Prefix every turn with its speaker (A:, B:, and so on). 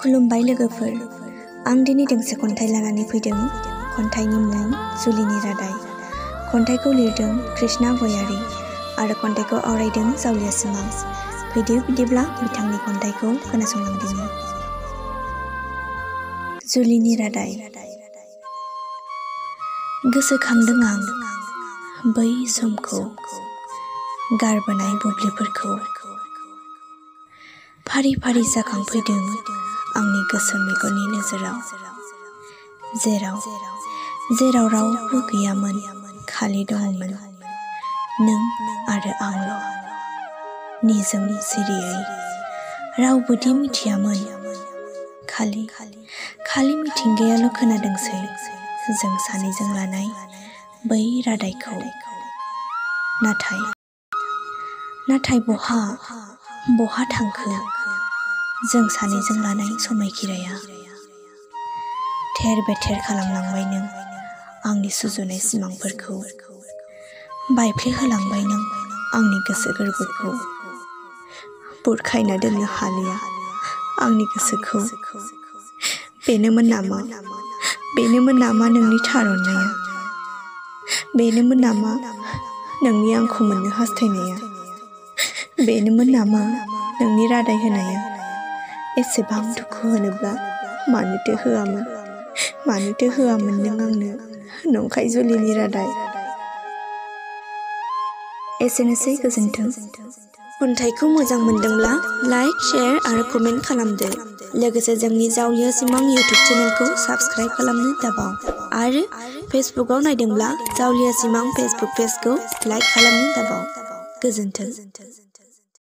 A: खुलुमबाय लोगोफोर, आं दिनै दोंसे खन्थाइ लानानै फैदों। खन्थाइनि मुं जुलिनि रादाय। खन्थाइखौ लिरदों कृष्णा गयारी आरो खन्थाइखौ आवरायदों जावलिया सिमां। फैदो बिदिब्ला बिथांनि खन्थाइखौ खोनासंलांदिनि। जुलिनि रादाय। गोसोखांदों आं बै समखौ, गारबोनाय बुब्लिफोरखौ। फारि फारि जाखांफैदों आंनि गोसो मेगननि नोजोराव। जेराव रावबो गैयामोन, खालि दङमोन नों आरो आंल'। निजोम सिरियै रावबोदि मिथियामोन, खालि मिथिंगायाल' खोनादोंसै जों सानैजों लानाय बै रादायखौ। नाथाय बहा थांखो जों सानैजों लानाय समायखिराया। थेर बेथेर खालामलांबाय नों आंनि सुजुनाय सिमांफोरखौ। बायफ्लेहोलांबाय नों आंनि गोसो गोरबोखौ। बुरखायना दोननो हालिया आंनि गोसोखौ। बेनोमोन नामा नोंनि थार अननाया? बेनोमोन नामा नोंनि आंखौ मोननो हास्थायनाया? बेनोमोन नामा नोंनि रादाय होनाया? एसेबां दुखु होनोब्ला मानोथो होआमोन नों आंनो नंखाय जुलिनि रादाय? एसेनोसै, गोजोन्थों। खन्थाइखौ मोजां मोनदोंब्ला लाइक, शेयार आरो कमेन्ट खालामदो। लोगोसे जोंनि जावलिया सिमां इउटिउब चेनेलखौ साबस्क्राइब खालामनो दाबाव। आरो फेसबुकआव नायदोंब्ला जावलिया सिमां फेसबुक पेजखौ लाइक खालामनो दाबाव। गोजोन्थों।